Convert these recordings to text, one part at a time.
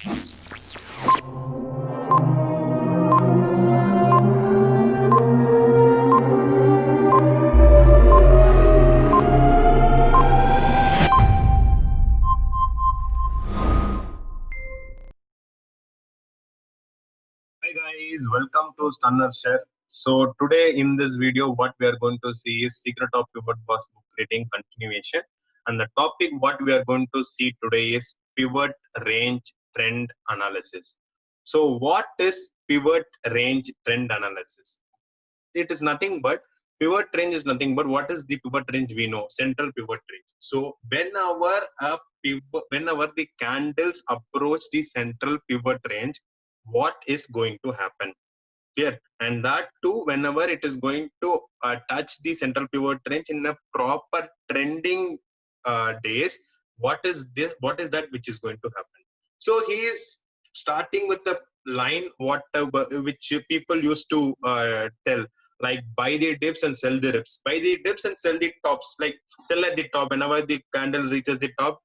Hi guys, welcome to Stunner Share. So today in this video, what we are going to see is Secret of Pivot Box book reading continuation. And the topic what we are going to see today is pivot range trend analysis. So what is pivot range trend analysis? It is nothing but pivot range is nothing but what is the pivot range we know, central pivot range. So whenever the candles approach the central pivot range, what is going to happen here? And that too, whenever it is going to touch the central pivot range in a proper trending days, what is this? What is that which is going to happen? So he is starting with the line which people used to tell, like buy the dips and sell the rips, buy the dips and sell the tops, like sell at the top. Whenever the candle reaches the top,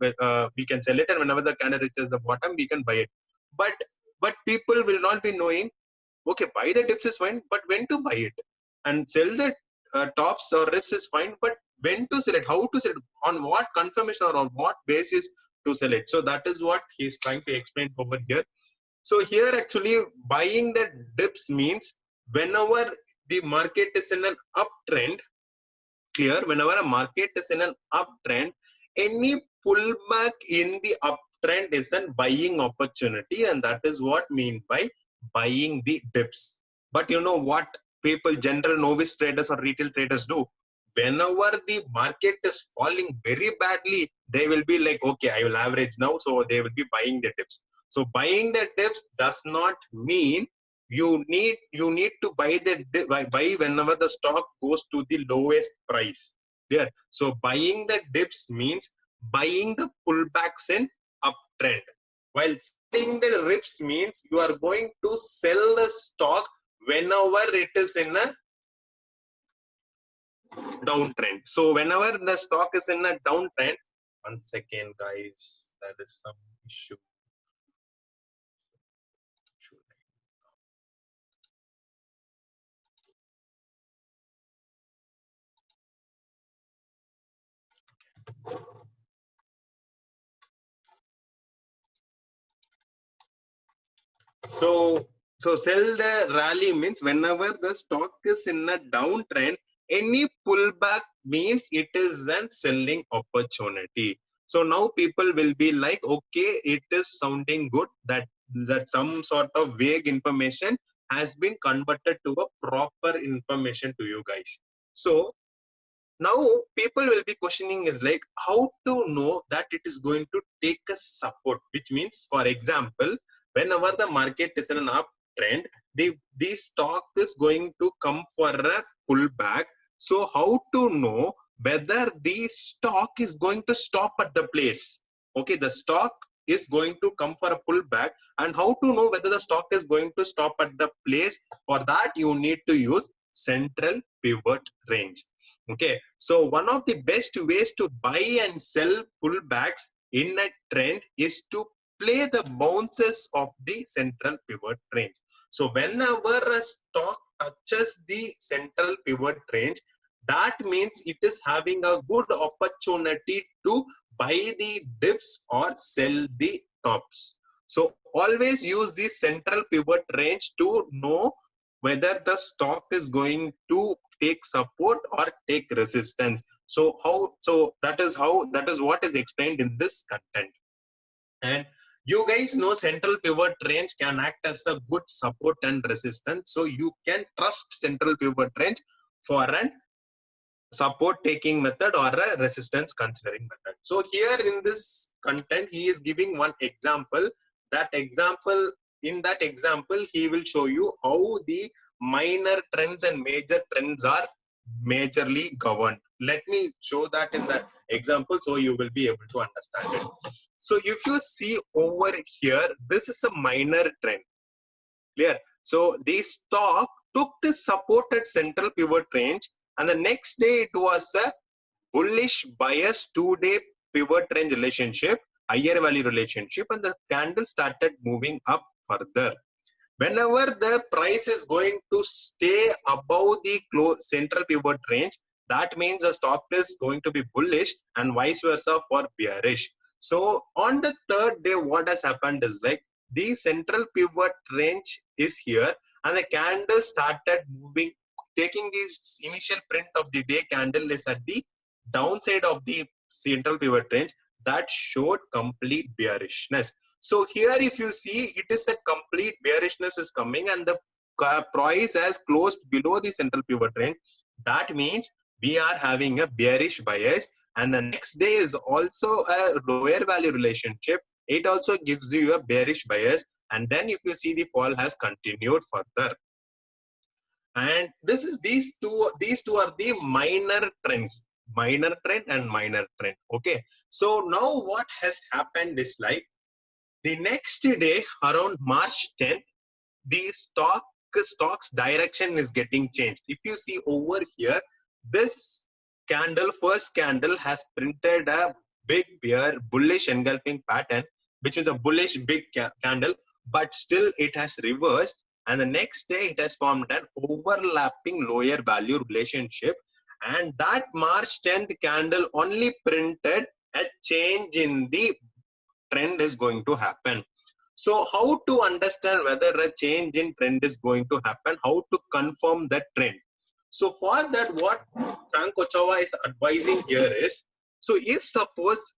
we can sell it, and whenever the candle reaches the bottom, we can buy it. But people will not be knowing, okay, buy the dips is fine, but when to buy it, and sell the tops or rips is fine, but when to sell it, how to sell it, on what confirmation or on what basis to sell it. So that is what he's trying to explain over here. So here actually buying the dips means whenever the market is in an uptrend, clear, whenever a market is in an uptrend, any pullback in the uptrend is a buying opportunity, and that is what mean by buying the dips. But you know what people, general novice traders or retail traders do? Whenever the market is falling very badly, they will be like, okay, I will average now, so they will be buying the dips. So buying the dips does not mean you need to buy whenever the stock goes to the lowest price. There. So buying the dips means buying the pullbacks in uptrend. While selling the rips means you are going to sell the stock whenever it is in a downtrend. So whenever the stock is in a downtrend, one second guys, there is some issue. So sell the rally means whenever the stock is in a downtrend, any pullback means it is a selling opportunity. So now people will be like, okay, it is sounding good that some sort of vague information has been converted to a proper information to you guys. So now people will be questioning is like how to know that it is going to take a support, which means, for example, whenever the market is in an uptrend, the stock is going to come for a pullback. So how to know whether the stock is going to stop at the place? Okay, the stock is going to come for a pullback, and how to know whether the stock is going to stop at the place? For that you need to use central pivot range. Okay, so one of the best ways to buy and sell pullbacks in a trend is to play the bounces of the central pivot range. So whenever a stock touches the central pivot range, that means it is having a good opportunity to buy the dips or sell the tops. So always use the central pivot range to know whether the stock is going to take support or take resistance. So that is what is explained in this content. And you guys know central pivot range can act as a good support and resistance. So you can trust central pivot range for an support taking method or a resistance considering method. So here in this content, he is giving one example. In that example, he will show you how the minor trends and major trends are majorly governed. Let me show that in the example so you will be able to understand it. So if you see over here, this is a minor trend. Clear? So the stock took the support at central pivot range, and the next day it was a bullish bias 2-day pivot range relationship. higher value relationship and the candle started moving up further. Whenever the price is going to stay above the central pivot range, that means the stock is going to be bullish and vice versa for bearish. So on the third day, what has happened is like the central pivot range is here and the candle started moving, taking this initial print of the day candle is at the downside of the central pivot range that showed complete bearishness. So here if you see, it is a complete bearishness is coming and the price has closed below the central pivot range. That means we are having a bearish bias, and the next day is also a lower value relationship. It also gives you a bearish bias, and then if you see the fall has continued further. And this is these two are the minor trends, minor trend and minor trend. Okay, so now what has happened is like the next day around March 10th, the stock's direction is getting changed. If you see over here, this candle, first candle has printed a big bear bullish engulfing pattern, which is a bullish big candle, but still it has reversed. And the next day it has formed an overlapping lower value relationship. And that March 10th candle only printed a change in the trend is going to happen. So how to understand whether a change in trend is going to happen, how to confirm that trend? So for that, what Frank Ochoa is advising here is, so if suppose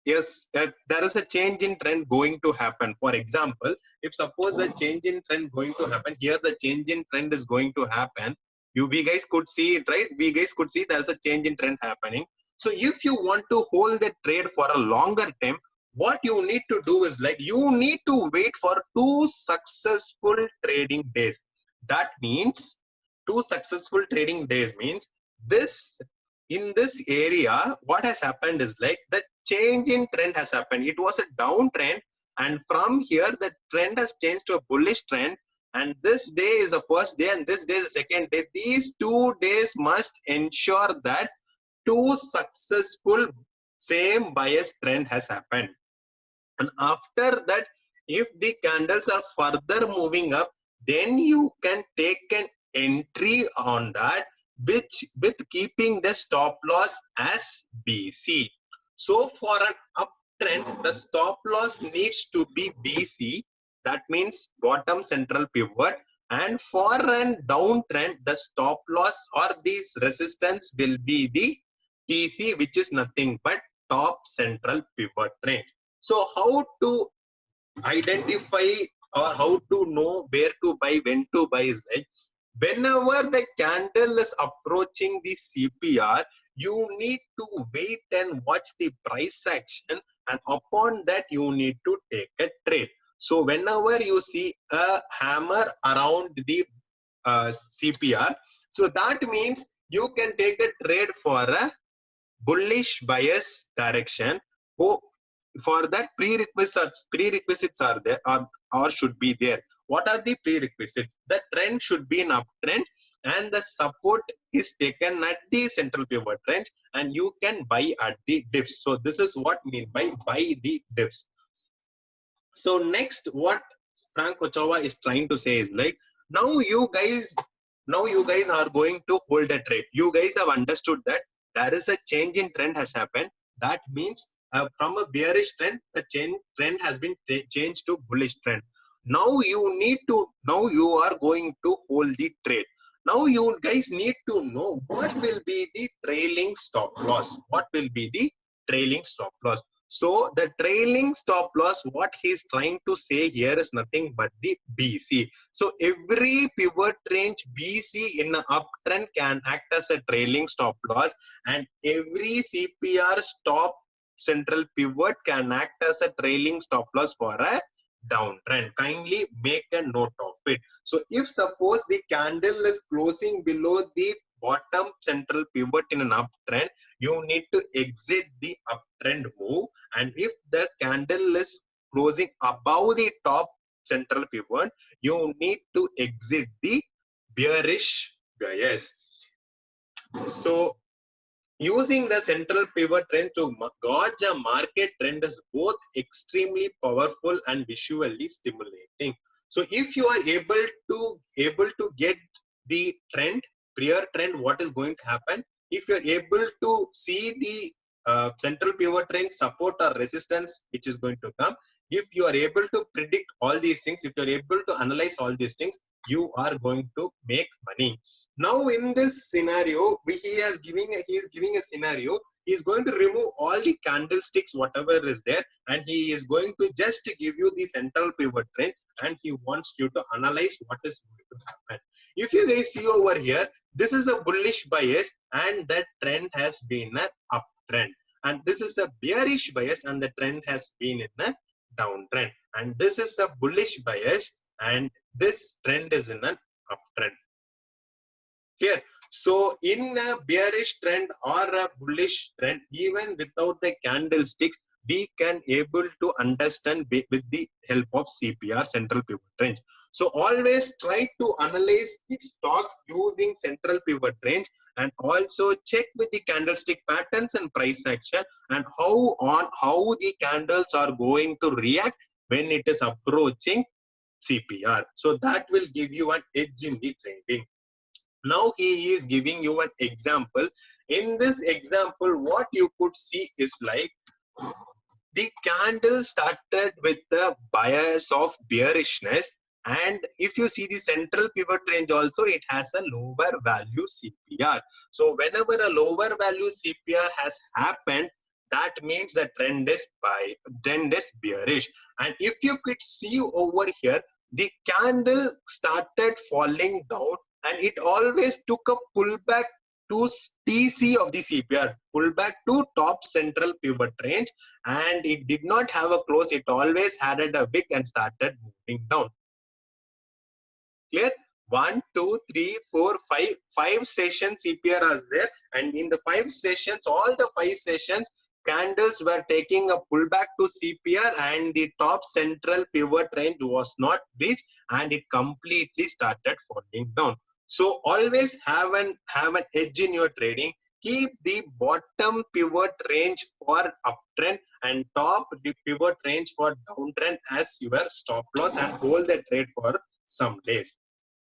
yes, that there is a change in trend going to happen. For example, if suppose a change in trend going to happen, here the change in trend is going to happen. We guys could see it, right? We guys could see there's a change in trend happening. So if you want to hold the trade for a longer time, what you need to do is like you need to wait for 2 successful trading days. That means 2 successful trading days means this, in this area, what has happened is like the change in trend has happened. It was a downtrend, and from here the trend has changed to a bullish trend, and this day is the first day and this day is the second day. These 2 days must ensure that 2 successful same bias trend has happened. And after that, if the candles are further moving up, then you can take an entry on that, which with keeping the stop loss as BC. So for an uptrend, the stop loss needs to be BC. That means bottom central pivot. And for an downtrend, the stop loss or this resistance will be the TC, which is nothing but top central pivot range. So how to identify or how to know where to buy, when to buy is like, whenever the candle is approaching the CPR, you need to wait and watch the price action, and upon that you need to take a trade. So whenever you see a hammer around the CPR, so that means you can take a trade for a bullish bias direction. For that, prerequisites are there or should be there. What are the prerequisites? The trend should be an uptrend and the support is taken at the central pivot range, and you can buy at the dips. So this is what mean by buy the dips. So next, what Frank Ochoa is trying to say is like, now you guys are going to hold a trade. You guys have understood that there is a change in trend has happened. That means from a bearish trend, the trend has been changed to bullish trend. Now you are going to hold the trade. Now you guys need to know what will be the trailing stop loss. What will be the trailing stop loss? So the trailing stop loss, what he's trying to say here is nothing but the BC. So every pivot range BC in an uptrend can act as a trailing stop loss, and every CPR stop central pivot can act as a trailing stop loss for a downtrend. Kindly make a note of it. So if suppose the candle is closing below the bottom central pivot in an uptrend, you need to exit the uptrend move, and if the candle is closing above the top central pivot, you need to exit the bearish bias. So using the central pivot trend to gauge a market trend is both extremely powerful and visually stimulating. So if you are able to get the trend, prior trend, what is going to happen, if you are able to see the central pivot trend support or resistance which is going to come, if you are able to predict all these things, if you are able to analyze all these things, you are going to make money. Now in this scenario, he is giving a scenario. He is going to remove all the candlesticks, whatever is there, and he is going to just give you the central pivot trend, and he wants you to analyze what is going to happen. If you guys see over here, this is a bullish bias, and that trend has been an uptrend. And this is a bearish bias, and the trend has been in a downtrend. And this is a bullish bias, and this trend is in an uptrend. Clear? So in a bearish trend or a bullish trend, even without the candlesticks, we can able to understand with the help of CPR, central pivot range. So always try to analyze the stocks using central pivot range, and also check with the candlestick patterns and price action, and how the candles are going to react when it is approaching CPR. So that will give you an edge in the trading. Now he is giving you an example. In this example, what you could see is like the candle started with the bias of bearishness, and if you see the central pivot range also, it has a lower value CPR. So whenever a lower value CPR has happened, that means the trend is bearish. And if you could see over here, the candle started falling down, and it always took a pullback to TC of the CPR, pullback to top central pivot range, and it did not have a close. It always had a wick and started moving down. Clear? 1, 2, 3, 4, 5. 5 sessions CPR are there, and in the 5 sessions, all the 5 sessions, candles were taking a pullback to CPR, and the top central pivot range was not reached, and it completely started falling down. So always have an edge in your trading. Keep the bottom pivot range for uptrend and top pivot range for downtrend as your stop loss, and hold the trade for some days.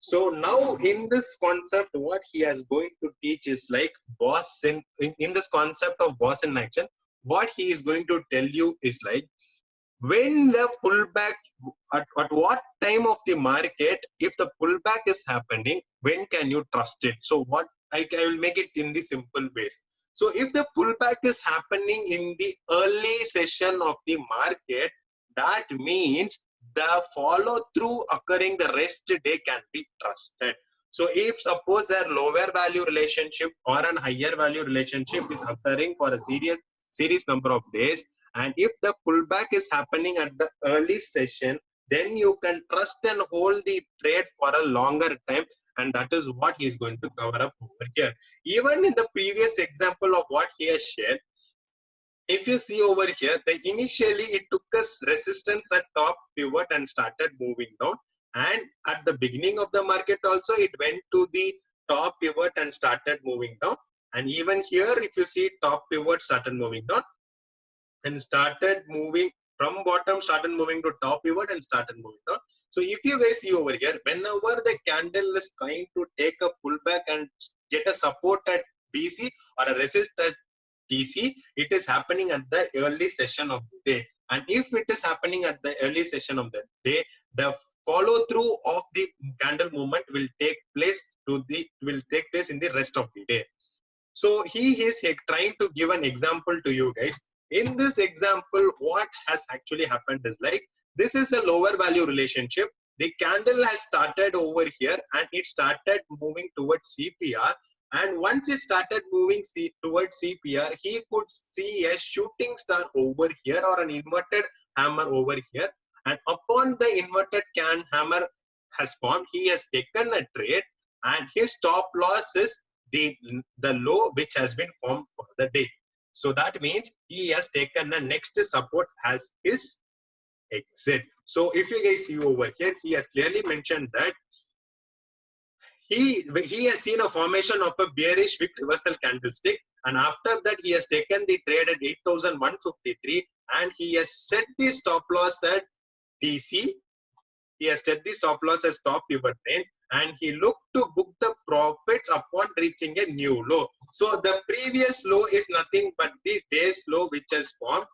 So now in this concept, what he is going to teach is like boss in this concept of boss in action. What he is going to tell you is like, when the pullback, at what time of the market, if the pullback is happening, when can you trust it? So what I will make it in the simple ways. So if the pullback is happening in the early session of the market, that means the follow through occurring the rest day can be trusted. So if suppose a lower value relationship or an higher value relationship is occurring for a series number of days, and if the pullback is happening at the early session, then you can trust and hold the trade for a longer time, and that is what he is going to cover up over here. Even in the previous example of what he has shared, if you see over here, initially it took us resistance at top pivot and started moving down, and at the beginning of the market also it went to the top pivot and started moving down, and even here if you see top pivot started moving down and started moving from bottom, started moving to top pivot and started moving down. So if you guys see over here, whenever the candle is trying to take a pullback and get a support at BC or a resist at TC, it is happening at the early session of the day. And if it is happening at the early session of the day, the follow through of the candle movement will take place in the rest of the day. So he is trying to give an example to you guys. In this example, what has actually happened is like, this is a lower value relationship. The candle has started over here and it started moving towards CPR. And once it started moving towards CPR, he could see a shooting star over here or an inverted hammer over here. And upon the inverted hammer has formed, he has taken a trade, and his stop loss is the low which has been formed for the day. So that means he has taken the next support as his exit. So if you guys see over here, he has clearly mentioned that he has seen a formation of a bearish wick reversal candlestick, And after that, he has taken the trade at 8,153 and he has set the stop loss at DC. He has set the stop loss as top pivot range and he looked to book the profits upon reaching a new low. So the previous low is nothing but the day's low which has formed.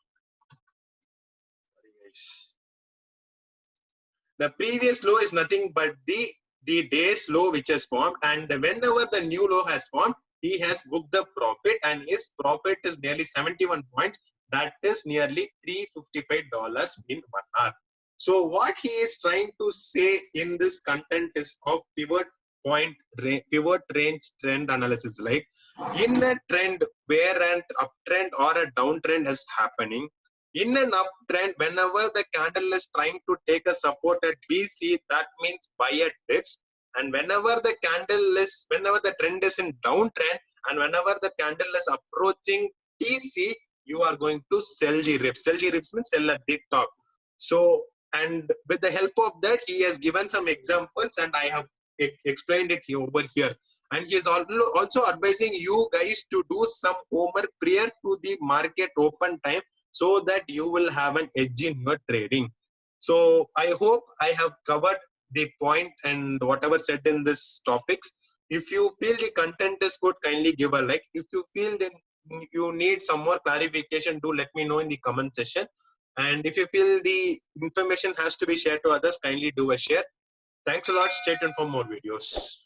The previous low is nothing but the day's low which has formed, and whenever the new low has formed, he has booked the profit and his profit is nearly 71 points. That is nearly $355 in 1 hour. So what he is trying to say in this content is of pivot range trend analysis. Like in a trend where an uptrend or a downtrend is happening, in an uptrend, whenever the candle is trying to take a support at BC, that means buy at dips. And whenever the trend is in downtrend and whenever the candle is approaching TC, you are going to sell the rips. Sell the rips means sell at the top. So, and with the help of that, he has given some examples and I have explained it over here. And he is also advising you guys to do some homework prior to the market open time so that you will have an edge in your trading. So I hope I have covered the point and whatever said in this topics. If you feel the content is good, kindly give a like. If you feel that you need some more clarification, do let me know in the comment section. And if you feel the information has to be shared to others, kindly do a share. Thanks a lot. Stay tuned for more videos.